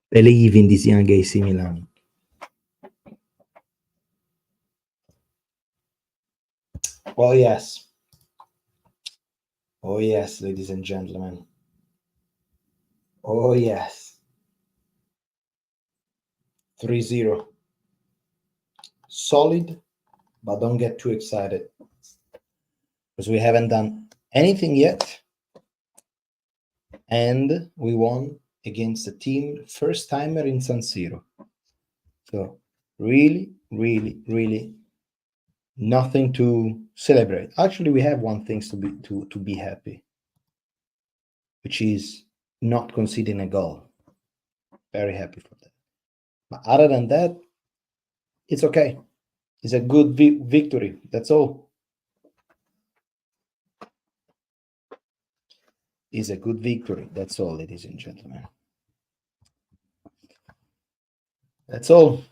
Believe in this young AC Milan. Oh yes. Oh yes, ladies and gentlemen. Oh yes. 3-0. Solid, but don't get too excited, because we haven't done anything yet. And we won against a team first timer in San Siro. So really, really, really nothing to celebrate. Actually, we have one thing to be happy, which is not conceding a goal. Very happy for that. But other than that, it's okay. It's a good victory. That's all. It's a good victory. That's all, ladies and gentlemen. That's all.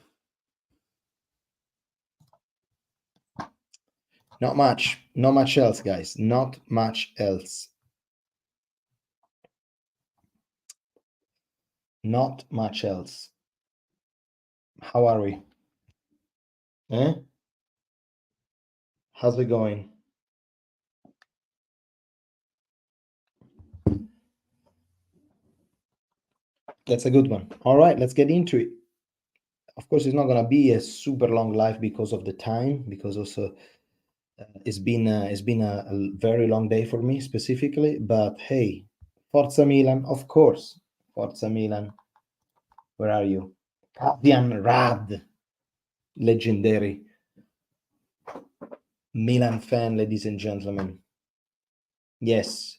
Not much. Not much else, guys. Not much else. Not much else. How are we? Eh? How's it going? That's a good one. All right, let's get into it. Of course, it's not going to be a super long life because of the time, because also it's been a very long day for me specifically. But hey, Forza Milan, of course. Forza Milan. Where are you? Fabian Rad, legendary Milan fan, ladies and gentlemen. Yes,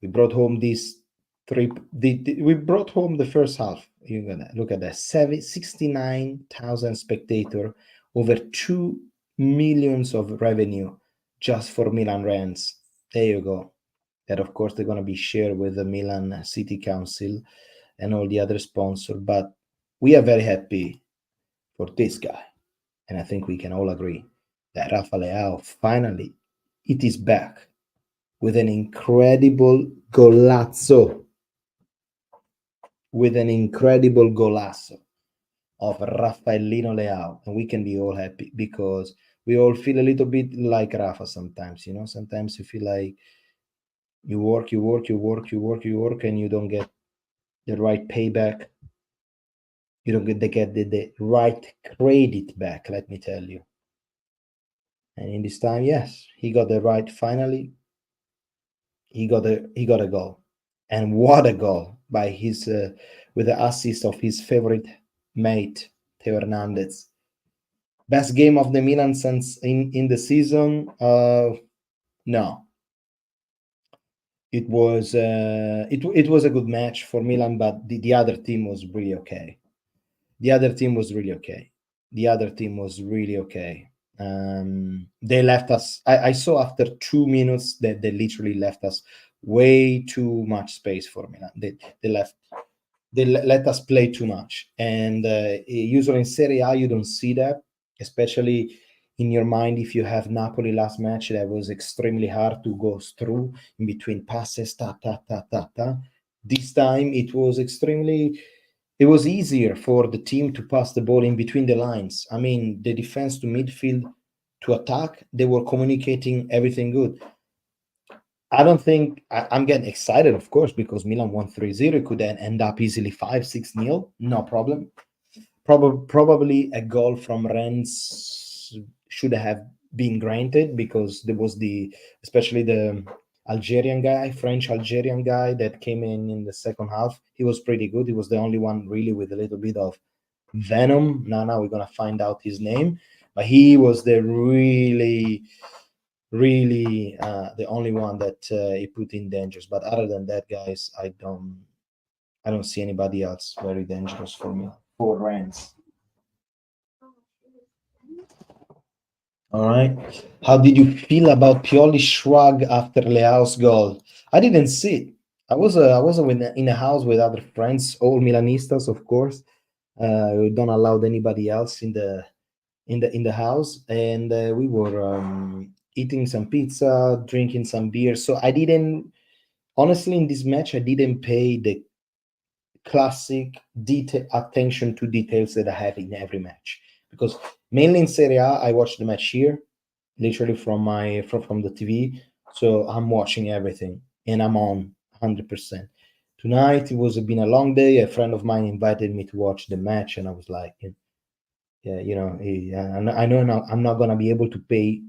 we brought home these three. We brought home the first half. You're gonna look at that. 69,000 spectators, over 2 million of revenue just for Milan Rennes. There you go. That of course they're gonna be shared with the Milan City Council and all the other sponsors. But we are very happy for this guy, and I think we can all agree that Rafa Leao finally it is back with an incredible golazzo. With an incredible golazo of Raffaellino Leao. And we can be all happy because we all feel a little bit like Rafa sometimes, you know. Sometimes you feel like you work, and you don't get the right payback. You don't get the right credit back, let me tell you. And in this time, yes, he got the right finally. He got a goal. And what a goal by his with the assist of his favorite mate, Theo Hernandez. Best game of the Milan since in the season? No. It was it was a good match for Milan, but the other team was really okay. The other team was really okay. They left us. I saw after 2 minutes that they literally left us way too much space for Milan. They let us play too much, and usually in Serie A you don't see that, especially in your mind. If you have Napoli last match, that was extremely hard to go through in between passes, This time it was it was easier for the team to pass the ball in between the lines. I mean, the defense to midfield to attack, they were communicating everything good. I don't think I'm getting excited, of course, because Milan won 3-0. It could then end up easily 5-6-0, no problem. Probably a goal from Rennes should have been granted, because there was especially the Algerian guy, French Algerian guy that came in the second half. He was pretty good. He was the only one really with a little bit of venom. Now we're gonna find out his name, but he was the really the only one that he put in dangers. But other than that, guys, I don't see anybody else very dangerous for me. For Rennes. All right. How did you feel about Pioli's shrug after Leao's goal? I didn't see it. I was in a house with other friends, all Milanistas, of course. We don't allow anybody else in the house, and we were eating some pizza, drinking some beer. So I didn't honestly in this match I didn't pay the classic detail attention to details that I have in every match, because mainly in Serie A I watch the match here, literally from the TV. So I'm watching everything and I'm on 100%. Tonight it was been a long day. A friend of mine invited me to watch the match, and I was like, yeah, I know now I'm not gonna be able to pay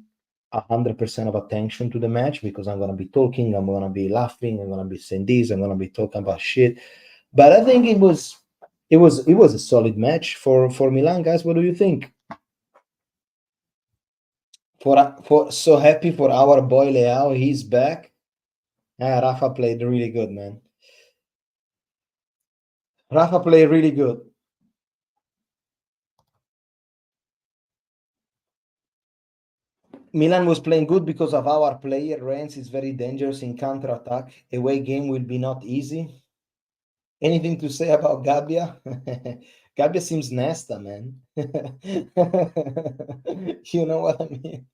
100% of attention to the match, because I'm gonna be talking, I'm gonna be laughing, I'm gonna be saying this, I'm gonna be talking about shit. But I think it was a solid match for Milan, guys. What do you think? For so happy for our boy Leao, he's back. Rafa played really good, man. Rafa played really good. Milan was playing good because of our player. Rennes is very dangerous in counter attack. Away game will be not easy. Anything to say about Gabbia? Gabbia seems Nesta, man. You know what I mean?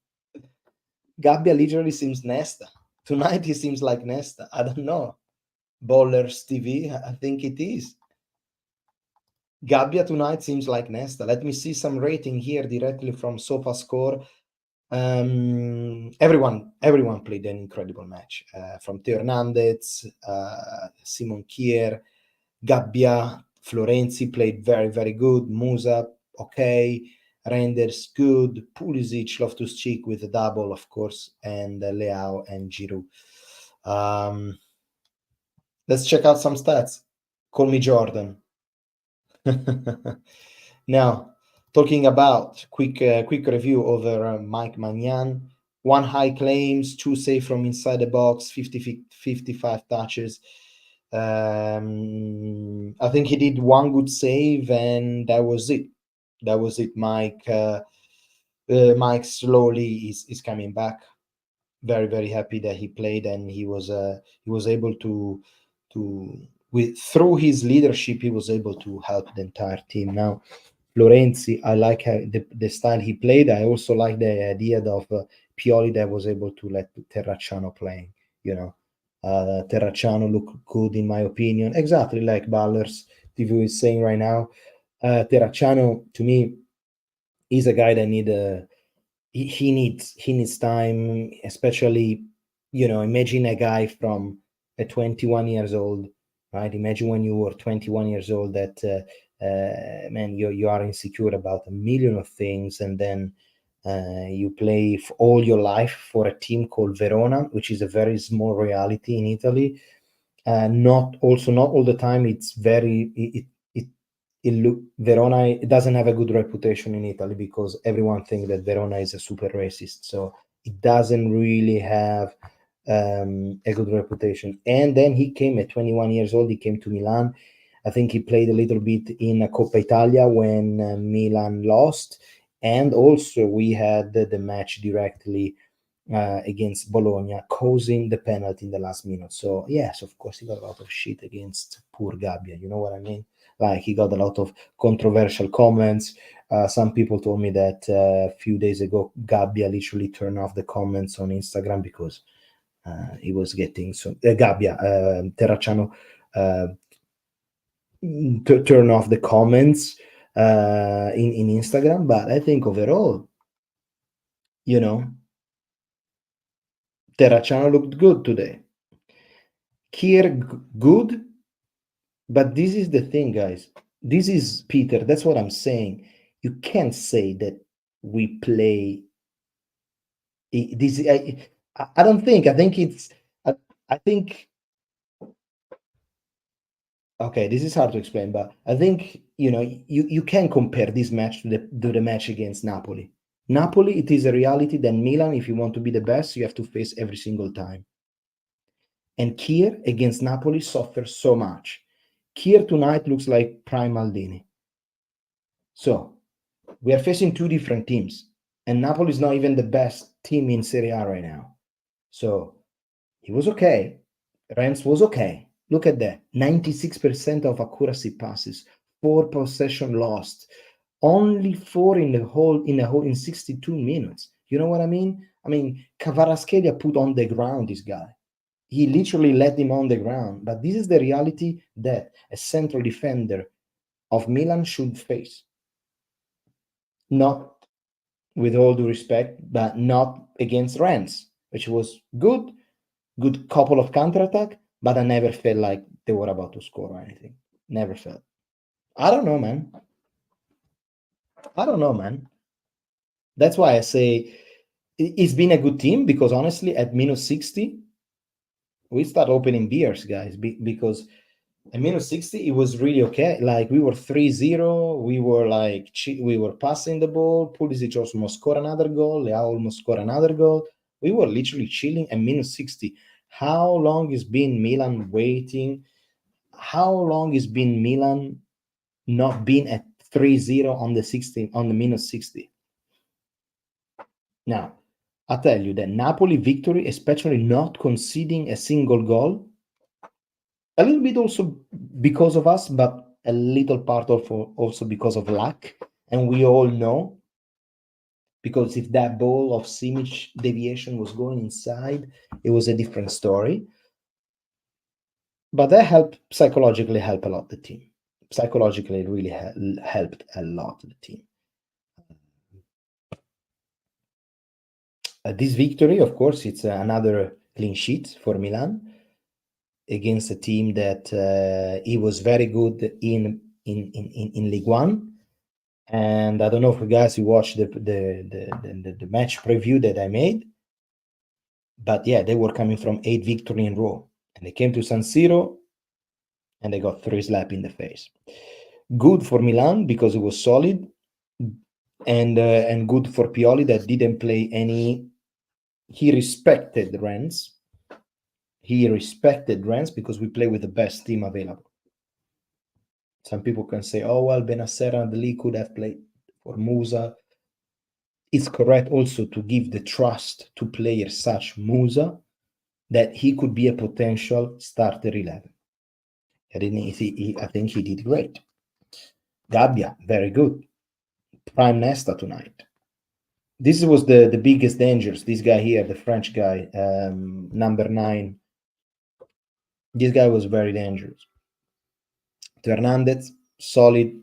Gabbia literally seems Nesta. Tonight he seems like Nesta. I don't know. Bowlers TV, I think it is. Gabbia tonight seems like Nesta. Let me see some rating here directly from SofaScore. Everyone played an incredible match. From Teo Hernandez, Simon Kier, Gabbia, Florenzi played very, very good. Musa, okay. Renders, good. Pulisic, Loftus-Cheek with a double, of course, and Leao and Giroud. Let's check out some stats. Call me Jordan. Now, talking about quick review over Mike Magnan. 1 high claims, 2 save from inside the box, 55 touches. I think he did 1 good save, and that was it. Mike slowly is coming back. Very, very happy that he played, and he was able to through his leadership, he was able to help the entire team. Now, Florenzi, I like the style he played. I also like the idea of Pioli that was able to let Terracciano playing. Terracciano looked good in my opinion, exactly like Ballers TV is saying right now. Terracciano to me is a guy that he needs time, especially imagine a guy from a 21 years old, right? Imagine when you were 21 years old that man, you are insecure about a million of things, and then you play for all your life for a team called Verona, which is a very small reality in Italy. Not all the time it's very Verona, it doesn't have a good reputation in Italy, because everyone thinks that Verona is a super racist, so it doesn't really have a good reputation. And then he came at 21 years old. He came to Milan. I think he played a little bit in Coppa Italia when Milan lost, and also we had the match directly against Bologna, causing the penalty in the last minute. So yes, of course, he got a lot of shit against poor Gabbia. You know what I mean? Like, he got a lot of controversial comments. Some people told me that a few days ago, Gabbia literally turned off the comments on Instagram because he was getting Gabbia, Terracciano turn off the comments in Instagram. But I think overall, you know, Terracciano looked good today. Kier good, but this is the thing, guys. This is Peter. That's what I'm saying. You can't say that we play this. I don't think. I think it's. I think. Okay, this is hard to explain, but I think you can compare this match to the match against Napoli. Napoli, it is a reality that Milan, if you want to be the best, you have to face every single time. And Kier against Napoli suffers so much. Kier tonight looks like prime Maldini. So we are facing two different teams, and Napoli is not even the best team in Serie A right now. So he was okay. Rennes was okay. Look at that. 96% of accuracy passes, 4 possession lost, only 4 in 62 minutes. You know what I mean? I mean, Kvaratskhelia put on the ground this guy. He literally let him on the ground. But this is the reality that a central defender of Milan should face. Not, with all due respect, but not against Rennes, which was good couple of counterattack, but I never felt like they were about to score or anything. Never felt. I don't know, man. I don't know, man. That's why I say it's been a good team, because honestly, at minus 60, we start opening beers, guys, because at minus 60, it was really okay. Like, we were 3-0. We were like, we were passing the ball. Pulisic almost score another goal. Leao almost score another goal. We were literally chilling at minus 60. How long has been Milan waiting? How long has been Milan not been at 3-0 on the minus 60? Now, I tell you that Napoli victory, especially not conceding a single goal, a little bit also because of us, but a little part of also because of luck. And we all know, because if that ball of Simic deviation was going inside, it was a different story. But that psychologically helped a lot the team. Psychologically, it really helped a lot the team. This victory, of course, it's another clean sheet for Milan against a team that he was very good in League One. And I don't know if you guys watched the match preview that I made, but yeah, they were coming from 8 victory in a row, and they came to San Siro and they got 3 slap in the face. Good for Milan because it was solid, and good for Pioli that didn't play any. He respected Rennes. He respected Rennes because we play with the best team available. Some people can say, oh, well, Benasser and the league could have played for Musa. It's correct also to give the trust to players such Musa that he could be a potential starter 11. I think he did great. Gabbia, very good. Prime Nesta tonight. This was the biggest dangers. This guy here, the French guy, number 9. This guy was very dangerous. Hernandez, solid.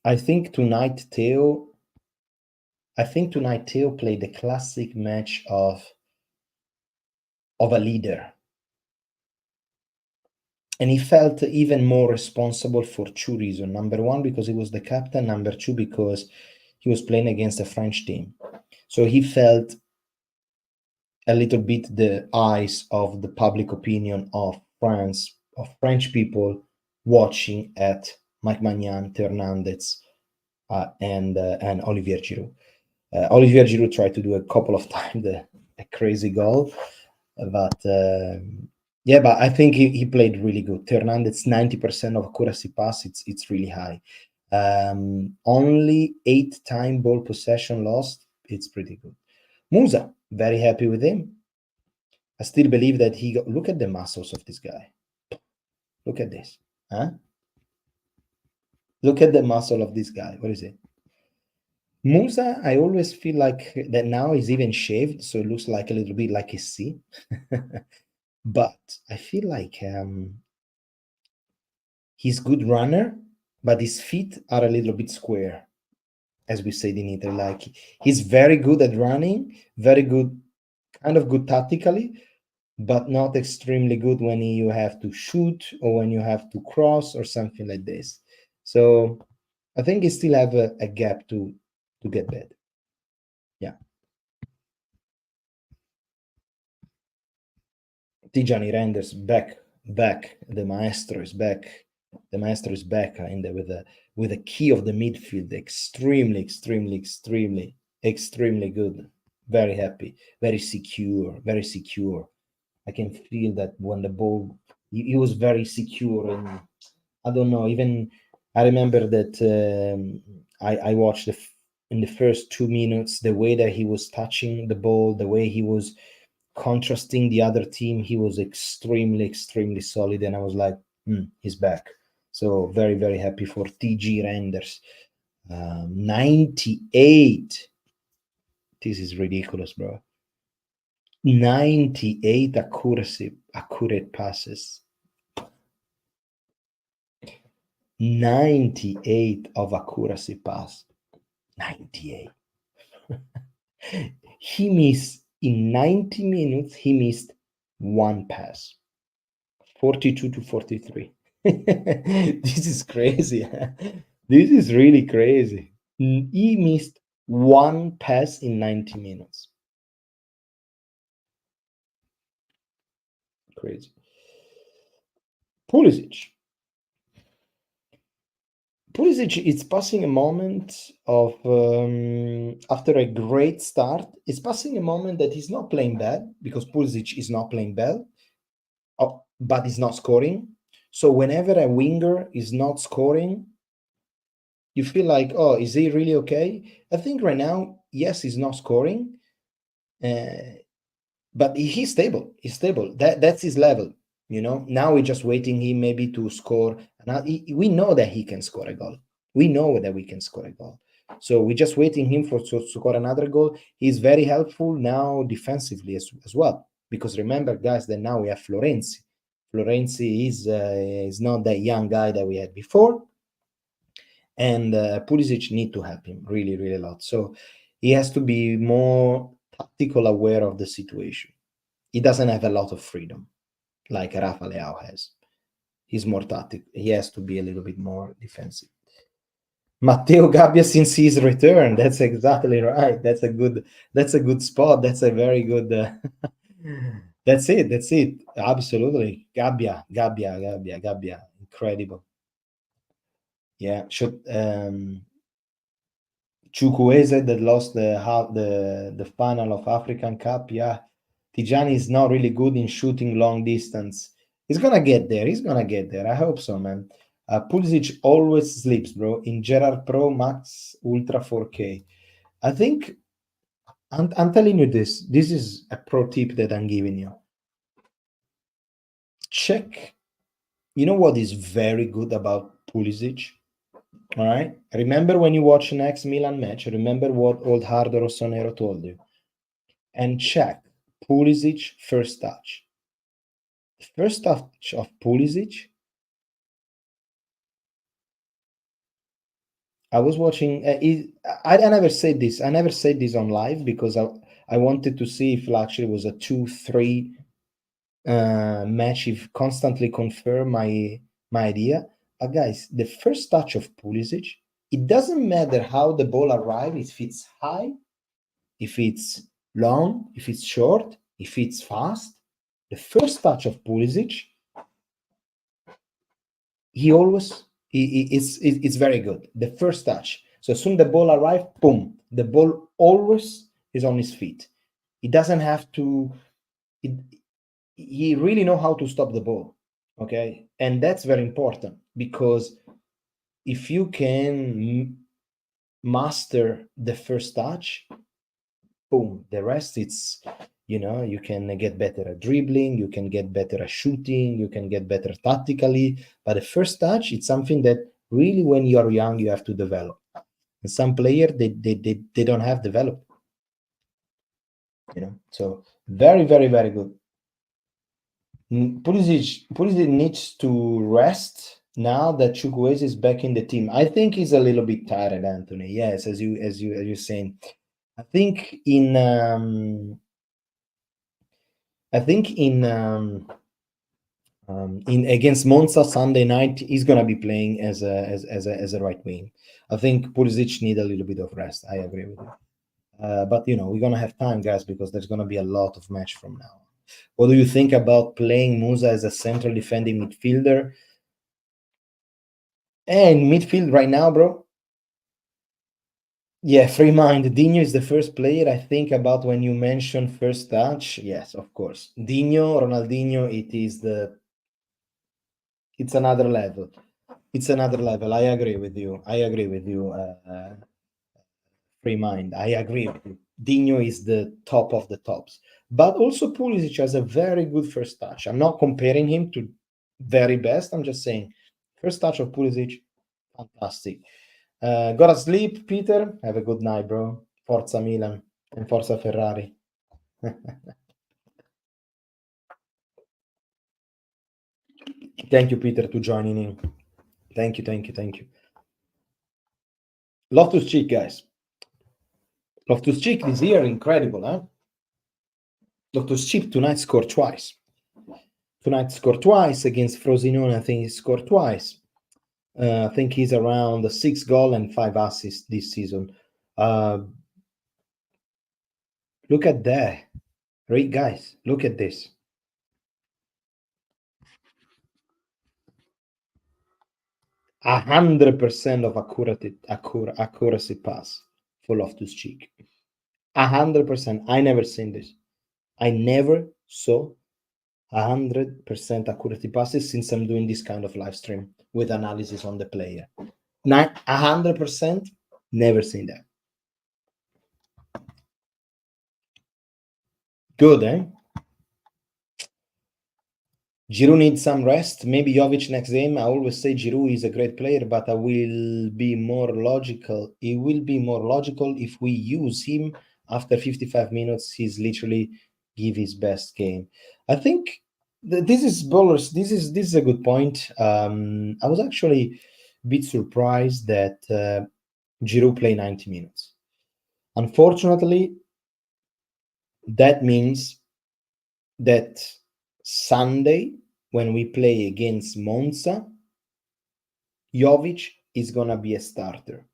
I think tonight Theo played the classic match of a leader. And he felt even more responsible for 2 reasons. Number 1, because he was the captain. Number 2, because he was playing against a French team. So he felt a little bit the eyes of the public opinion of France, of French people watching at Mike Maignan, Hernandez, and Olivier Giroud. Olivier Giroud tried to do a couple of times a crazy goal, but yeah, but I think he played really good. Hernandez, 90% of accuracy pass, it's really high. Only 8-time ball possession lost. It's pretty good. Musa, very happy with him. I still believe that look at the muscles of this guy. Look at this. Huh? Look at the muscle of this guy. What is it? Musa, I always feel like that now is even shaved, so it looks like a little bit like a C. But I feel like he's good runner, but his feet are a little bit square, as we said in Italy. Like he's very good at running, very good, kind of good tactically, but not extremely good when you have to shoot or when you have to cross or something like this. So I think he still have a gap to get better. Yeah. Tijani Renders back. The maestro is back. The maestro is back in there with a key of the midfield. Extremely good. Very happy. Very secure. Very secure. I can feel that when the ball, he was very secure, and I don't know. Even I remember that I watched in the first 2 minutes the way that he was touching the ball, the way he was contrasting the other team. He was extremely solid, and I was like, he's back. So very happy for TG Renders. 98. This is ridiculous, bro. 98 accurate passes. 98 of accuracy pass. 98. He missed in 90 minutes, he missed one pass. 42 to 43. This is crazy. This is really crazy. He missed one pass in 90 minutes. Crazy. Pulisic is passing a moment of after a great start. It's passing a moment that he's not playing bad, because Pulisic is not playing bad, but he's not scoring. So whenever a winger is not scoring, you feel like, oh, is he really okay? I think right now, yes, he's not scoring, but he's stable. He's stable. That's his level. Now we're just waiting him maybe to score. We know that he can score a goal. We know that we can score a goal. So we're just waiting him to score another goal. He's very helpful now defensively as well. Because remember, guys, that now we have Florenzi. Florenzi is not that young guy that we had before. And Pulisic need to help him really a lot. So he has to be more tactical aware of the situation. He doesn't have a lot of freedom like Rafa Leao has. He's more tactical. He has to be a little bit more defensive. Matteo Gabbia since his return. That's exactly right. That's a good spot. That's a very good. That's it. Absolutely. Gabbia. Incredible. Yeah. Chukwueze that lost the final of African Cup. Yeah. Tijani is not really good in shooting long distance. He's gonna get there. I hope so, man. Pulisic always sleeps, bro. In Gerard Pro Max Ultra 4K. I think I'm telling you this. This is a pro tip that I'm giving you. Check. You know what is very good about Pulisic? All right. Remember when you watch next Milan match, remember what old Hardo Rossonero told you. And check Pulisic first touch. The first touch of Pulisic. I was watching. I never said this. I never said this on live because I wanted to see if it actually was a 2-3 match. If constantly confirm my idea. But guys, the first touch of Pulisic, it doesn't matter how the ball arrives. If it's high, if it's long, if it's short, if it's fast. The first touch of Pulisic, it's very good. The first touch. So as soon the ball arrives, boom, the ball always is on his feet. He doesn't have to. He really know how to stop the ball. Okay, and that's very important because if you can master the first touch, boom, the rest it's you can get better at dribbling, you can get better at shooting, you can get better tactically, but the first touch, it's something that really when you are young you have to develop, and some players they don't have developed, so very good. Pulisic needs to rest, now that Chukwueze is back in the team. I think he's a little bit tired, Anthony. Yes, as you're saying. I think in against Monza Sunday night, he's gonna be playing as a right wing. I think Pulisic need a little bit of rest. I agree with you. But we're gonna have time, guys, because there's gonna be a lot of match from now. What do you think about playing Musa as a central defending midfielder? And midfield right now, bro. Yeah, free mind. Dino is the first player I think about when you mention first touch. Yes, of course. Dino, Ronaldinho, it's another level. It's another level. I agree with you. Free mind. I agree with you. Dino is the top of the tops. But also Pulisic has a very good first touch. I'm not comparing him to very best. I'm just saying first touch of Pulisic, fantastic. Gotta sleep, Peter. Have a good night, bro. Forza Milan and Forza Ferrari. Thank you, Peter, to joining in. Thank you. Loftus Cheek, guys. Loftus Cheek this year, incredible, huh? Loftus Cheek tonight scored twice. Against Frosinone. I think he scored twice. I think he's around 6 goals and 5 assists this season. Look at that. Right, guys, look at this. 100% of accuracy pass for Loftus Cheek. 100%. I never seen this. I never saw 100% accuracy passes since I'm doing this kind of live stream with analysis on the player. 100%, never seen that. Good, eh? Giroud needs some rest. Maybe Jovic next game. I always say Giroud is a great player, but I will be more logical. It will be more logical if we use him after 55 minutes. He's literally give his best game. I think this is bowlers. This is a good point. I was actually a bit surprised that Giroud played 90 minutes. Unfortunately, that means that Sunday, when we play against Monza, Jovic is going to be a starter.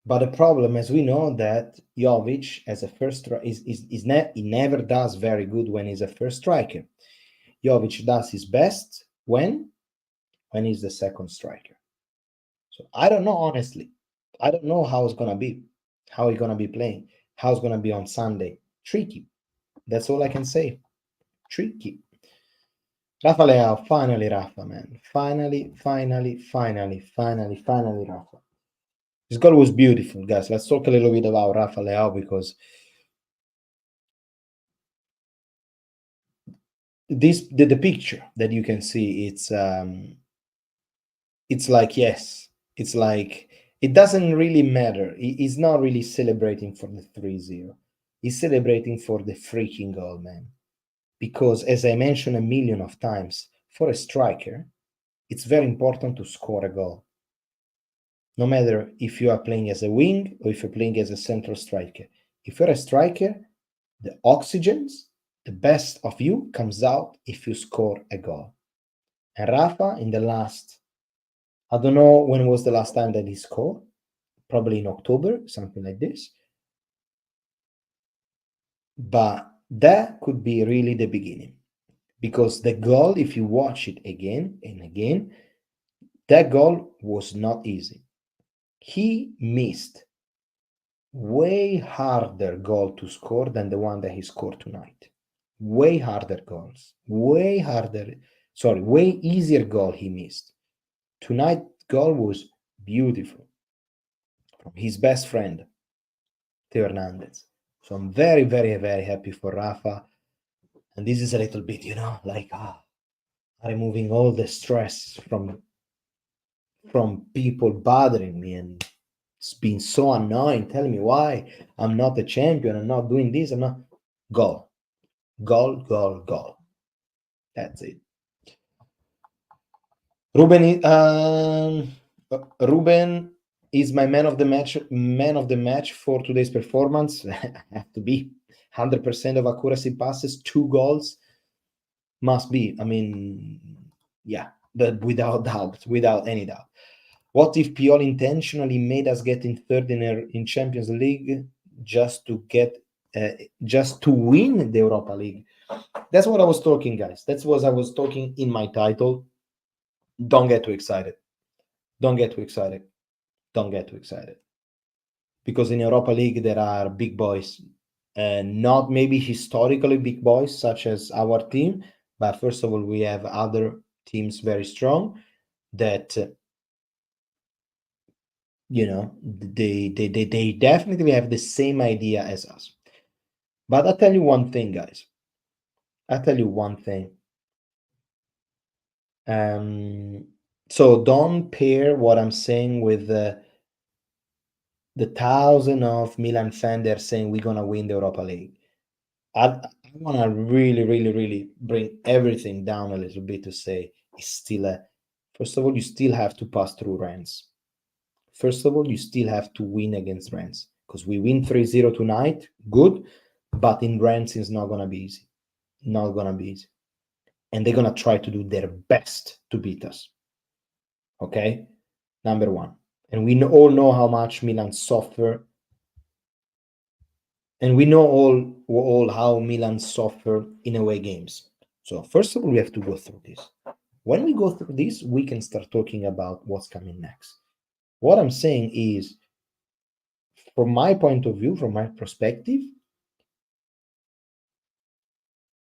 But the problem, as we know, that Jovic as a first he never does very good when he's a first striker. Jovic does his best when he's the second striker. So I don't know, honestly. I don't know how it's going to be, how he's going to be playing, how it's going to be on Sunday. Tricky. That's all I can say. Tricky. Rafa Leao, finally, Rafa, man. Finally, Rafa. This goal was beautiful, guys. Let's talk a little bit about Rafa Leao because the picture that you can see, it's like, yes, it's like it doesn't really matter. He's not really celebrating for the 3-0. He's celebrating for the freaking goal, man. Because as I mentioned a million of times, for a striker, it's very important to score a goal. No matter if you are playing as a wing or if you're playing as a central striker. If you're a striker, the the best of you comes out if you score a goal. And Rafa, in the last, I don't know when was the last time that he scored, probably in October, something like this. But that could be really the beginning. Because the goal, if you watch it again and again, that goal was not easy. He missed way harder goal to score than the one that he scored tonight. Way harder goals. Way easier goal he missed. Tonight's goal was beautiful. From his best friend, Theo Hernandez. So I'm very, very, very happy for Rafa. And this is a little bit, like removing all the stress from people bothering me, and it's been so annoying telling me why I'm not a champion, I'm not doing this, I'm not. Goal. That's it. Ruben is my man of the match. Man of the match for today's performance. Have to be 100% of accuracy passes, 2 goals. Must be. I mean, yeah, but without doubt, without any doubt. What if Pioli intentionally made us get in third in Champions League just to win the Europa League? That's what I was talking, guys. That's what I was talking in my title. Don't get too excited. Don't get too excited. Don't get too excited. Because in Europa League there are big boys, not maybe historically big boys such as our team, but first of all we have other teams very strong that they definitely have the same idea as us. But I'll tell you one thing, guys. I'll tell you one thing. So don't pair what I'm saying with the thousand of Milan fans that are saying we're gonna win the Europa League. I want to really bring everything down a little bit to say it's still first of all, you still have to pass through Rennes. First of all, you still have to win against Rennes because we win 3-0 tonight, good, but in Rennes it's not going to be easy. Not going to be easy. And they're going to try to do their best to beat us. Okay? Number one. And we all know how much Milan suffer. And we know all how Milan suffer in away games. So first of all, we have to go through this. When we go through this, we can start talking about what's coming next. What I'm saying is, from my point of view, from my perspective,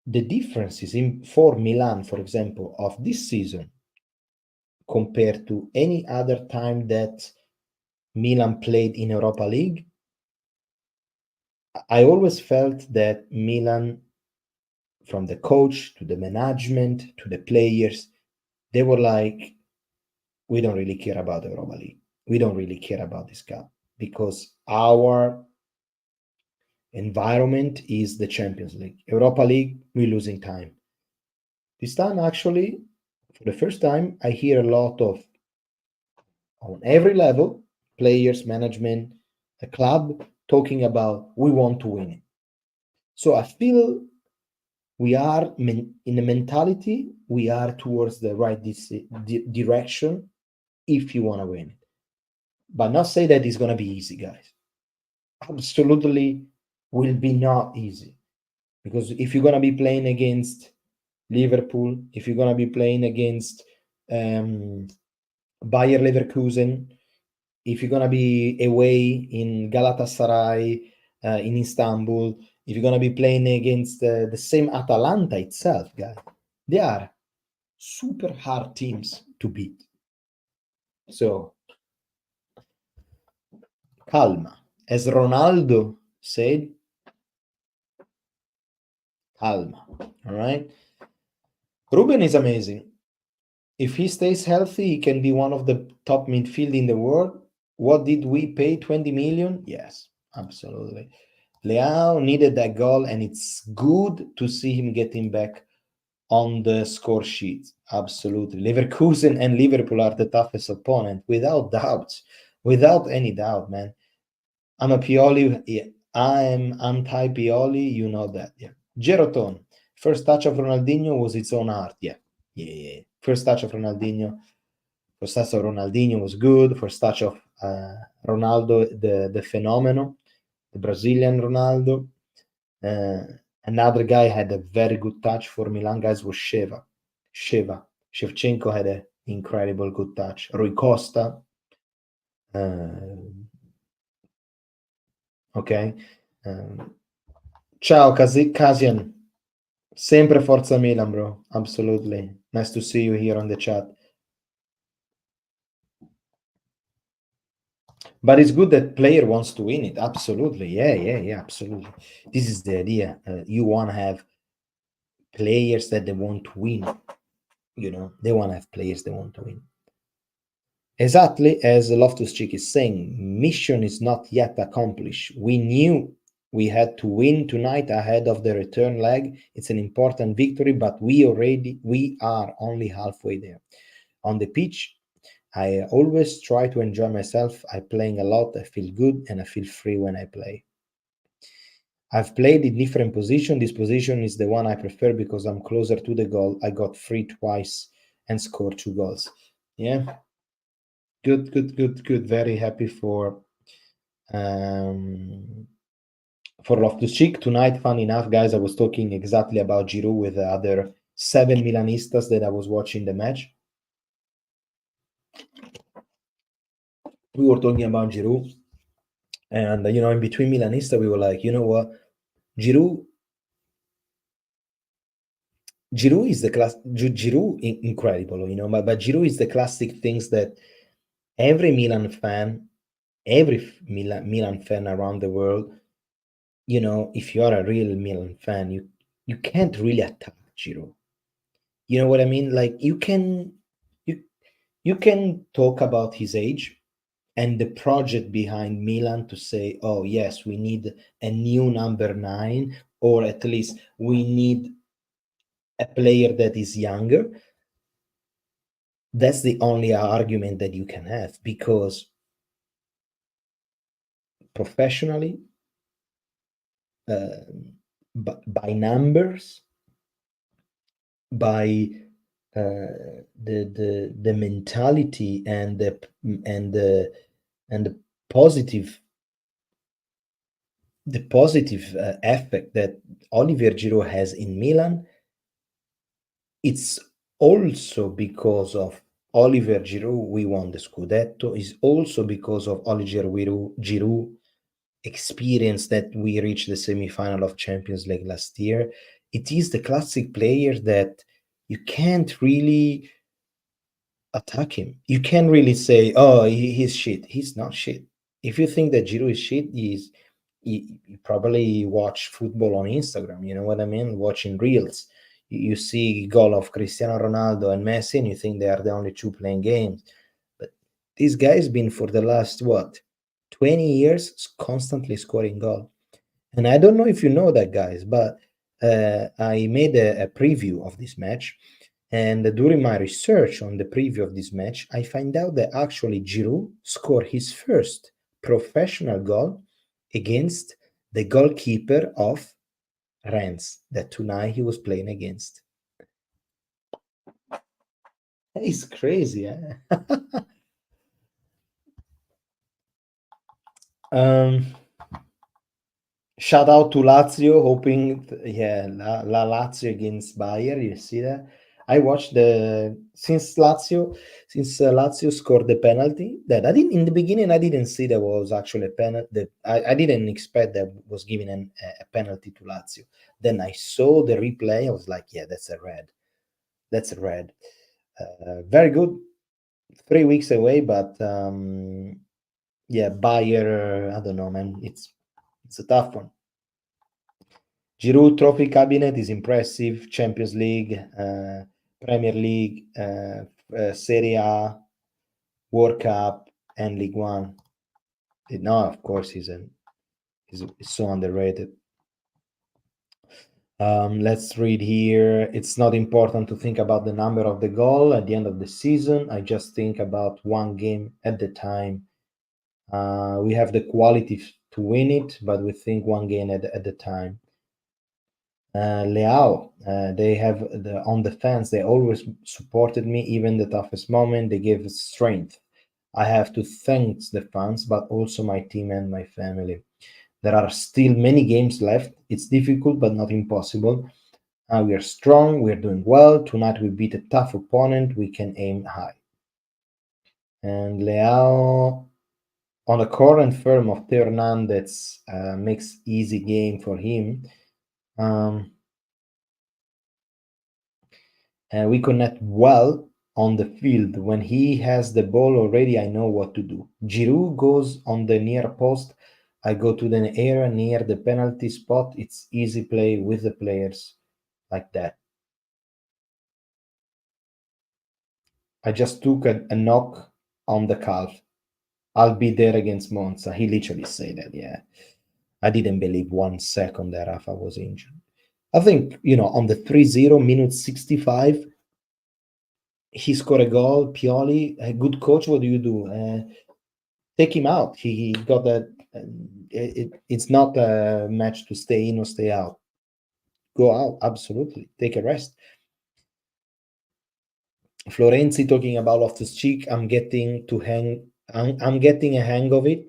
the differences for Milan, for example, of this season compared to any other time that Milan played in Europa League, I always felt that Milan, from the coach to the management to the players, they were like, we don't really care about the Europa League. We don't really care about this cup because our environment is the Champions League. Europa League, we're losing time. This time, actually, for the first time, I hear a lot of, on every level, players, management, the club, talking about we want to win it. So I feel we are in a mentality, we are towards the right direction if you want to win it. But not say that it's going to be easy, guys. Absolutely will be not easy. Because if you're going to be playing against Liverpool, if you're going to be playing against Bayer Leverkusen, if you're going to be away in Galatasaray, in Istanbul, if you're going to be playing against the same Atalanta itself, guys, they are super hard teams to beat. So, calma. As Ronaldo said, calma. All right? Ruben is amazing. If he stays healthy, he can be one of the top midfield in the world. What did we pay? 20 million? Yes, absolutely. Leao needed that goal, and it's good to see him getting back on the score sheet. Absolutely. Leverkusen and Liverpool are the toughest opponent, without doubt. Without any doubt, man. I'm a Pioli. Yeah, I am anti-Pioli. You know that. Yeah. Geroton. First touch of Ronaldinho was its own art. Yeah. First touch of Ronaldinho. First touch of Ronaldinho was good. First touch of Ronaldo, the phenomenon, the Brazilian Ronaldo. Another guy had a very good touch for Milan, guys, was Shevchenko had an incredible good touch. Rui Costa. Ok. Ciao, Kasian. Sempre Forza Milan, bro. Absolutely. Nice to see you here on the chat. But it's good that player wants to win it. Absolutely. Yeah, absolutely. This is the idea. You want to have players that they want to win. They want to have players that want to win. Exactly as Loftus Cheek is saying, mission is not yet accomplished. We knew we had to win tonight ahead of the return leg. It's an important victory, but we are only halfway there. On the pitch, I always try to enjoy myself. I'm playing a lot. I feel good and I feel free when I play. I've played in different position. This position is the one I prefer because I'm closer to the goal. I got free twice and scored 2 goals. Yeah, good, good, good, good. Very happy um for Loftus-Cheek tonight. Fun enough, guys, I was talking exactly about Giroud with the other 7 Milanistas that I was watching the match. We were talking about Giroud, and in between Milanista, we were like, you know what, Giroud Giroud is the class. Giroud incredible, but Giroud is the classic things that every Milan fan around the world, if you are a real Milan fan, you can't really attack Giroud. You know what I mean? Like you you can talk about his age and the project behind Milan to say, oh yes, we need a new number 9, or at least we need a player that is younger. That's the only argument that you can have, because professionally, uh, by numbers, by the mentality and the and the positive effect that Olivier Giroud has in Milan, it's also because of Olivier Giroud we won the Scudetto. Is also because of Olivier Giroud experience that we reached the semi-final of Champions League last year. It is the classic player that you can't really attack him. You can't really say, "Oh, he's shit." He's not shit. If you think that Giroud is shit, you probably watch football on Instagram. You know what I mean? Watching reels. You see goal of Cristiano Ronaldo and Messi, and you think they are the only two playing games. But this guy's been for the last 20 years constantly scoring goal. And I don't know if you know that, guys, but I made a preview of this match. And during my research on the preview of this match, I find out that actually Giroud scored his first professional goal against the goalkeeper of Rennes that tonight he was playing against. It's crazy, eh? um, Shout out to Lazio, hoping, La Lazio against Bayer. You see that? I watched since Lazio scored the penalty. That I didn't in the beginning. I didn't see there was actually a penalty. That I didn't expect that was given a penalty to Lazio. Then I saw the replay. I was like, yeah, that's a red. That's a red. Very good. 3 weeks away, but yeah, Bayer. I don't know, man. It's a tough one. Giroud trophy cabinet is impressive. Champions League, Premier League, Serie A, World Cup, and League One. No, of course, he's so underrated. Let's read here. It's not important to think about the number of the goal at the end of the season. I just think about one game at the time. We have the quality to win it, but we think one game at the time. Leao, they have on the fans. They always supported me, even the toughest moment. They gave us strength. I have to thank the fans, but also my team and my family. There are still many games left. It's difficult, but not impossible. We are strong. We are doing well. Tonight we beat a tough opponent. We can aim high. And Leao on the current firm of Theo Hernandez makes easy game for him. We connect well on the field. When he has the ball already, I know what to do. Giroud goes on the near post. I go to the area near the penalty spot. It's easy play with the players like that. I just took a knock on the calf. I'll be there against Monza. He literally said that, yeah. I didn't believe 1 second that Rafa was injured. I think, on the 3-0, minute 65, he scored a goal. Pioli, a good coach. What do you do? Take him out. He got that. It's not a match to stay in or stay out. Go out, absolutely. Take a rest. Florenzi talking about loftus cheek. I'm getting a hang of it,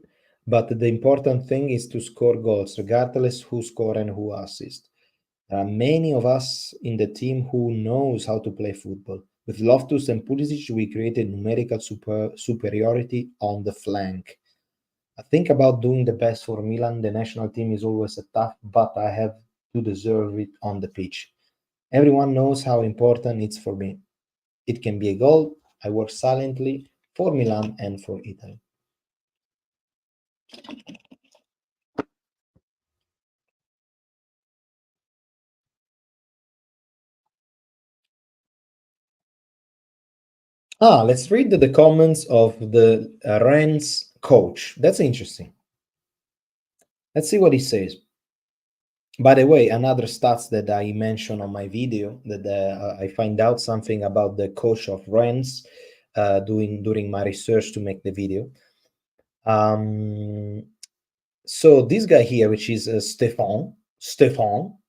but the important thing is to score goals, regardless who score and who assist. There are many of us in the team who knows how to play football. With Loftus and Pulisic, we created numerical superiority on the flank. I think about doing the best for Milan. The national team is always a tough, but I have to deserve it on the pitch. Everyone knows how important it's for me. It can be a goal. I work silently for Milan and for Italy. Let's read the comments of the Rennes coach. That's interesting. Let's see what he says. By the way, another stats that I mentioned on my video that I find out something about the coach of Rennes during my research to make the video. So this guy here, which is Stefan.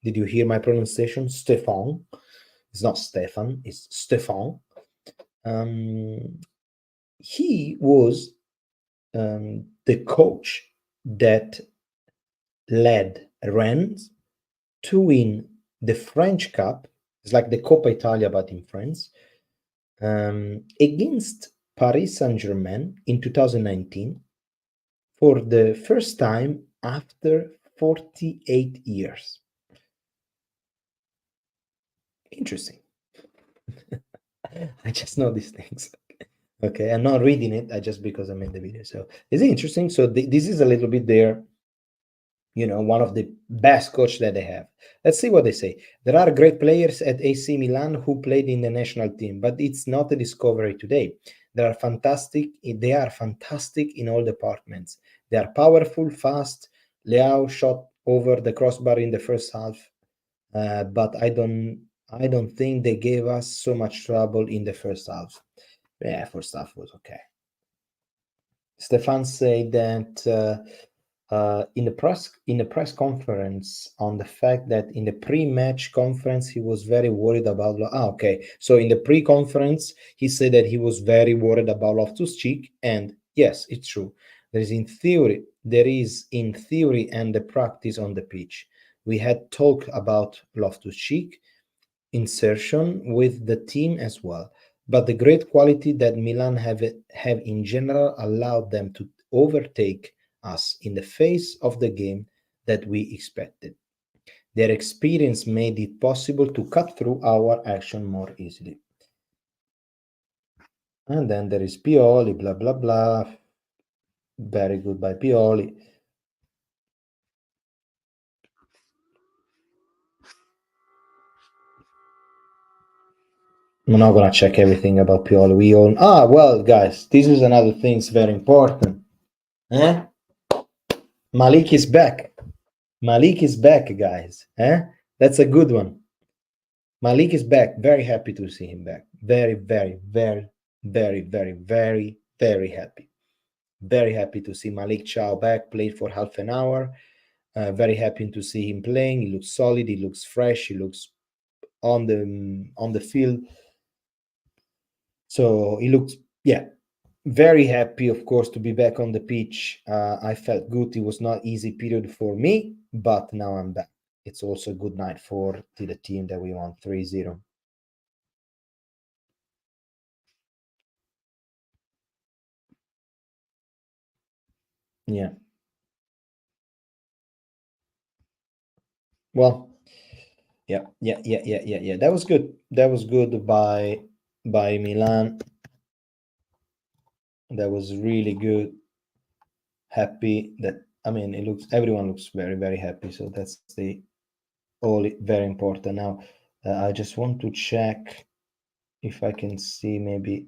Did you hear my pronunciation? Stefan. It's not Stefan. It's Stefan. He was the coach that led Rennes to win the French Cup. It's like the Coppa Italia, but in France, against Paris Saint-Germain in 2019 for the first time after 48 years. Interesting. I just know these things. Okay, I'm not reading it. I just because I made the video. So it's interesting. So this is a little bit there. One of the best coach that they have. Let's see what they say. There are great players at AC Milan who played in the national team, but it's not a discovery today. They are fantastic in all departments. They are powerful, fast. Leao shot over the crossbar in the first half, but I don't think they gave us so much trouble in the first half. Yeah, first half was okay. Stefan said that in the press conference on the fact that in the pre-match conference he was very worried about. Okay, so in the pre-conference he said that he was very worried about Loftus Cheek, and yes, it's true. There is in theory and the practice on the pitch. We had talked about Loftus Cheek insertion with the team as well. But the great quality that Milan have in general allowed them to overtake us in the face of the game that we expected. Their experience made it possible to cut through our action more easily. And then there is Pioli, blah, blah, blah. Very good by Pioli. I'm not going to check everything about Pioli. Well, guys, this is another thing that's very important. Malik is back. Malik is back, guys. That's a good one. Malik is back. Very happy to see him back. Very, very, very, very, very, very, very happy. Very happy to see Malik Chow back. Played for half an hour. Very happy to see him playing. He looks solid. He looks fresh. He looks on the field. So he looks, very happy, of course, to be back on the pitch. I felt good. It was not easy period for me, but now I'm back. It's also a good night to the team that we won 3-0. Yeah. Well, yeah. That was good. That was good by Milan. That was really good. Happy that everyone looks very, very happy. So that's all very important. Now, I just want to check if I can see maybe.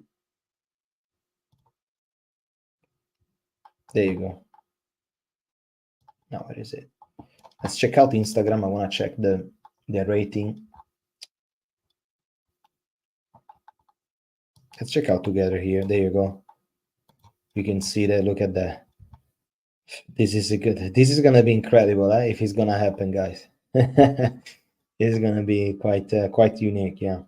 There you go. Now, where is it? Let's check out Instagram. I want to check the rating. Let's check out together here. There you go. You can see that. Look at that. This is a good. This is gonna be incredible, if it's gonna happen, guys. This is gonna be quite unique, yeah.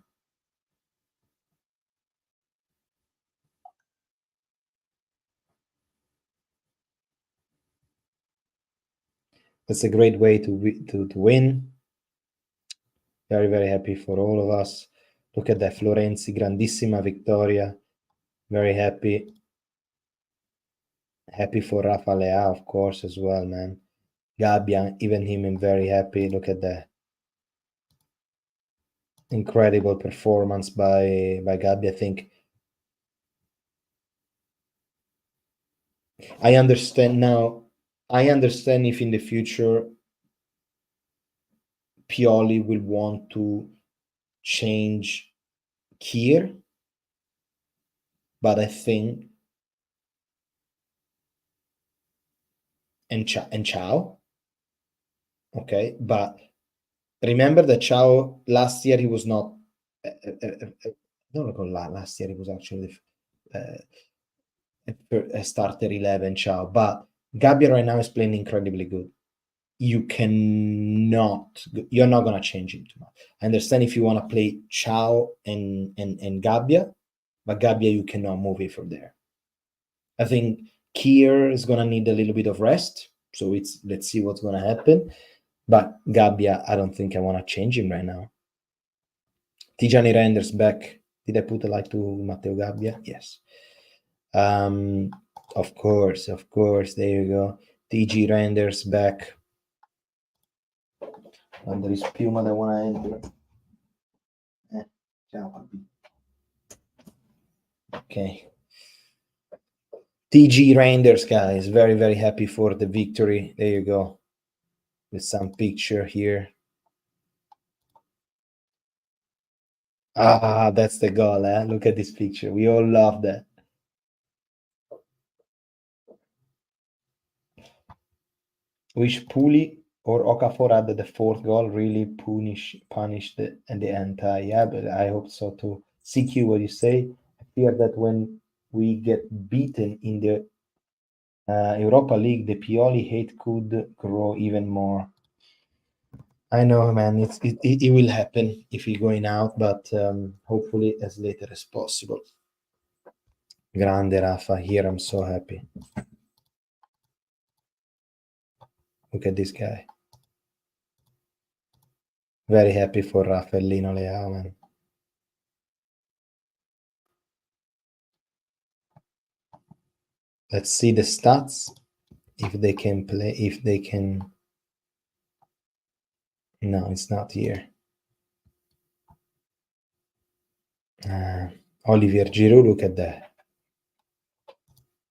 That's a great way to win. Very, very happy for all of us. Look at that, Florenzi, grandissima vittoria. Very happy. Happy for Rafa Leao, of course, as well, man. Gabbia, even him, I'm very happy. Look at that. Incredible performance by Gabbia. I think I understand now. I understand if in the future Pioli will want to change Kier, but I think and Ciao, okay, but remember that Ciao last year he was not. Don't recall last year he was actually a starter 11 Ciao, but Gabbia right now is playing incredibly good. You're not gonna change him too much. I understand if you want to play Ciao and Gabbia, but Gabbia you cannot move it from there. I think Kier is gonna need a little bit of rest, so let's see what's gonna happen. But Gabbia, I don't think I want to change him right now. Tijani Renders back. Did I put a like to Matteo Gabbia? Yes. Of course. There you go. TG Renders back. Quando rispiuma da one end. Ciao, papi. Okay. TG Renders, guys. Very, very happy for the victory. There you go. With some picture here. Ah, that's the goal, eh? Look at this picture. We all love that. Wish Puli or Okafor added the fourth goal really punished the anti. Yeah, but I hope so too. CQ, what you say? I fear that when we get beaten in the Europa League, the Pioli hate could grow even more. I know, man. It will happen if we're going out, but hopefully as later as possible. Grande Rafa, here I'm so happy. Look at this guy. Very happy for Raffaellino Leao, man. Let's see the stats. If they can play, if they can. No, it's not here. Olivier Giroud, look at that.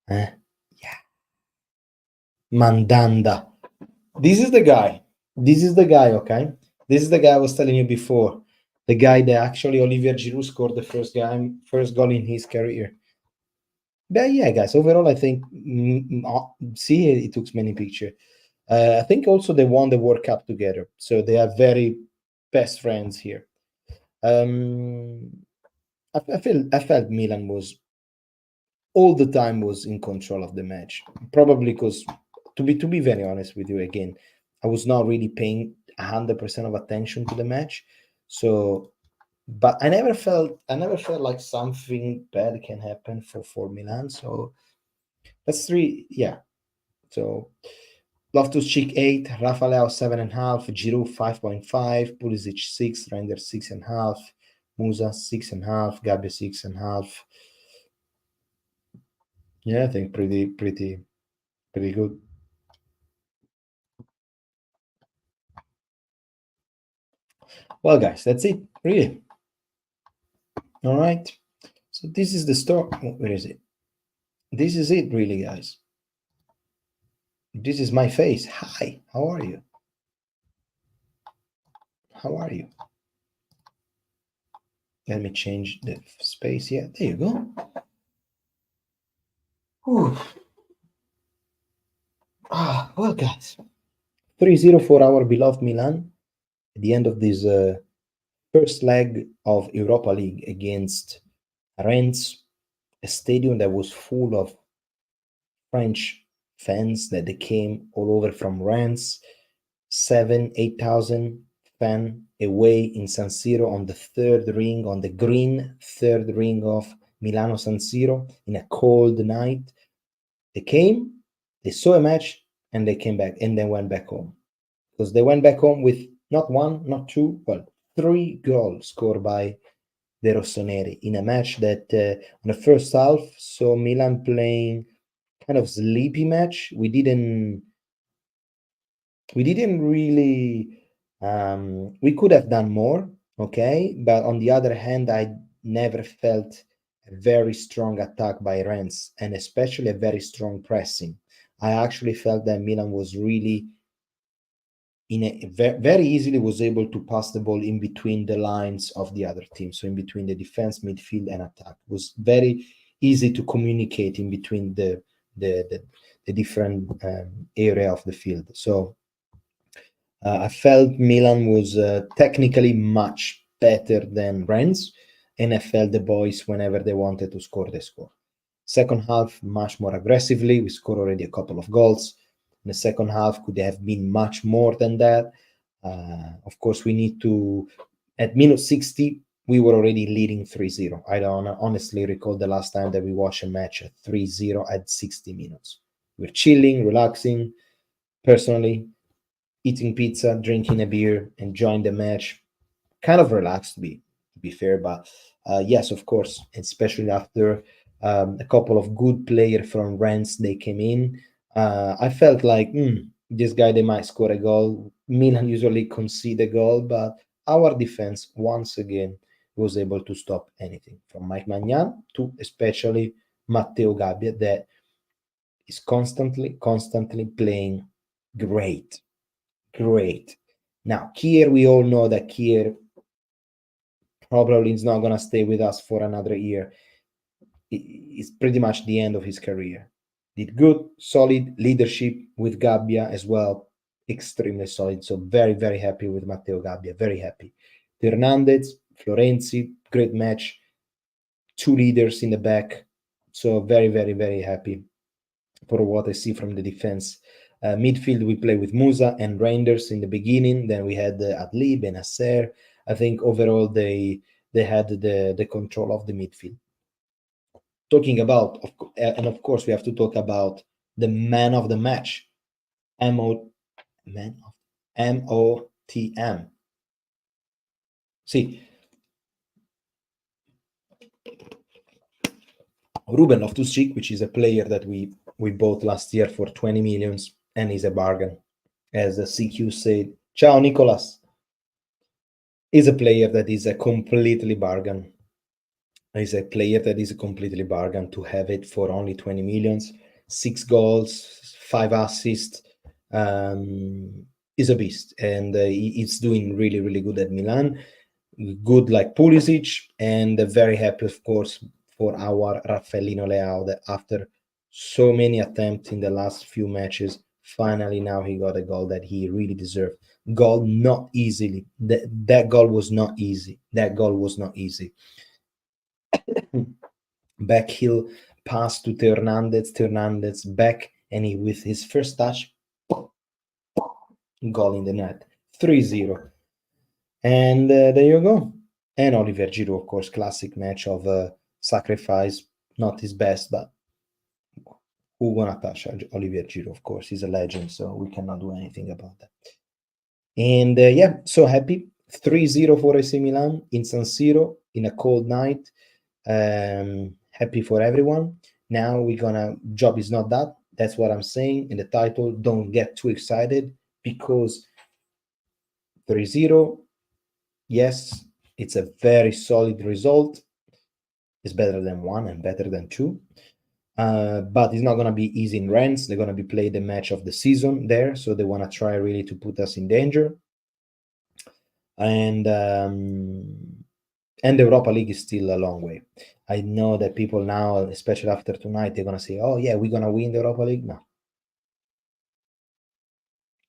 Yeah. Mandanda. This is the guy. Okay? This is the guy I was telling you before. The guy that actually Olivier Giroud scored the first goal in his career. But yeah, guys, overall, I think, see, he took many pictures. I think also they won the World Cup together. So they are very best friends here. I felt Milan was all the time was in control of the match. Probably because, to be very honest with you, again, I was not really paying 100% of attention to the match. So, but I never felt like something bad can happen for Milan. So that's three, yeah. So Loftus Cheek 8, Rafa Leao 7.5, Giroud 5.5, Pulisic 6, Render 6.5, Musa 6.5, Gabbia 6.5. Yeah, I think pretty good. Well, guys, that's it, really. All right. So this is the story. Where is it? This is it, really, guys. This is my face. Hi, how are you? How are you? Let me change the space. Yeah, there you go. Whew. Well, guys, 3-0 for our beloved Milan at the end of this first leg of Europa League against Rennes, a stadium that was full of French fans that they came all over from Rennes, 8,000 fan away in San Siro on the third ring, on the green third ring of Milano San Siro in a cold night. They came, they saw a match, and they came back and then went back home. Because they went back home with not one, not two, well, three goals scored by the Rossoneri in a match that on the first half saw Milan playing kind of sleepy match. We didn't really we could have done more, okay, but on the other hand, I never felt a very strong attack by Rennes, and especially a very strong pressing. I actually felt that Milan was really very easily was able to pass the ball in between the lines of the other team, so in between the defense, midfield, and attack. It was very easy to communicate in between the different area of the field. So I felt Milan was technically much better than Rennes, and I felt the boys, whenever they wanted to score, they score. Second half, much more aggressively. We scored already a couple of goals. In the second half, could have been much more than that. Of course, we need to, at minute 60, we were already leading 3-0. I don't honestly recall the last time that we watched a match at 3-0 at 60 minutes. We're chilling, relaxing. Personally, eating pizza, drinking a beer, enjoying the match. Kind of relaxed, to be fair, but yes, of course, especially after a couple of good players from Rennes they came in. I felt like this guy they might score a goal. Milan usually concede a goal, but our defense once again was able to stop anything from Mike Magnan to especially Matteo Gabbia that is constantly playing great. Great. Now, Kier, we all know that Kier probably is not going to stay with us for another year. It's pretty much the end of his career. Did good, solid leadership with Gabbia as well. Extremely solid. So very, very happy with Matteo Gabbia. Very happy. Hernandez, Florenzi, great match. Two leaders in the back. So very, very, very happy for what I see from the defense. Midfield, we play with Musa and Reinders in the beginning. Then we had Adli, Benasser. I think overall they had the control of the midfield. Talking about, and of course, we have to talk about the man of the match, MOTM. See, Ruben Loftus-Cheek, which is a player that we bought last year for 20 millions, and is a bargain. As the CQ said, ciao Nicolas, is a player that is a completely bargain. Is a player that is a completely bargain to have it for only 20 millions, 6 goals, 5 assists. Is a beast, and he's doing really, really good at Milan. Good like Pulisic, and very happy, of course, for our Raffaellino Leao that after so many attempts in the last few matches, finally now he got a goal that he really deserved. Goal not easily. That goal was not easy. That goal was not easy. Back heel pass to Hernandez back, and he with his first touch, goal in the net, 3-0. And there you go. And Oliver Giroud, of course, classic match of sacrifice, not his best, but who gonna touch Oliver Giroud? Of course, he's a legend, so we cannot do anything about that. And yeah, so happy. 3-0 for AC Milan in San Siro in a cold night. Happy for everyone. Now we're gonna, job is not that. That's what I'm saying in the title. Don't get too excited because 3-0, yes, it's a very solid result. It's better than 1 and better than 2. But it's not going to be easy in Rennes. They're going to be playing the match of the season there, so they want to try really to put us in danger. And the Europa League is still a long way. I know that people now, especially after tonight, they're going to say, oh yeah, we're going to win the Europa League. No.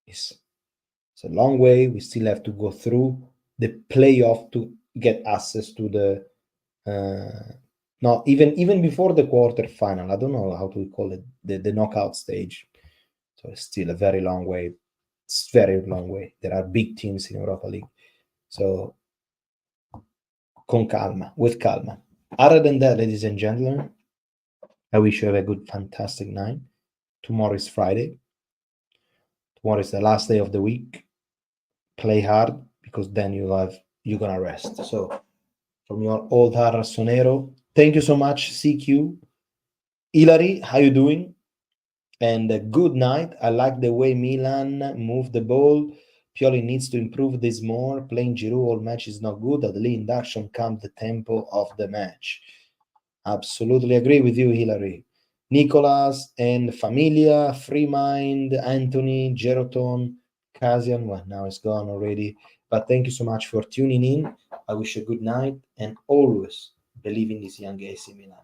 It's a long way. We still have to go through the playoff to get access to the No, even before the quarterfinal, I don't know how to call it, the knockout stage. So it's still a very long way. It's very long way. There are big teams in Europa League. So con calma, with calma. Other than that, ladies and gentlemen, I wish you have a good, fantastic night. Tomorrow is Friday. Tomorrow is the last day of the week. Play hard because then you're gonna rest. So from your old heart Rassonero, thank you so much, CQ. Hilary, how you doing? And good night. I like the way Milan moved the ball. Pioli needs to improve this more. Playing Giroud all match is not good. At the induction comes the tempo of the match. Absolutely agree with you, Hilary. Nicolas and Familia, Free Mind, Anthony, Geroton, Kasian. Well, now it's gone already. But thank you so much for tuning in. I wish you a good night and always believe in this young AC Milan.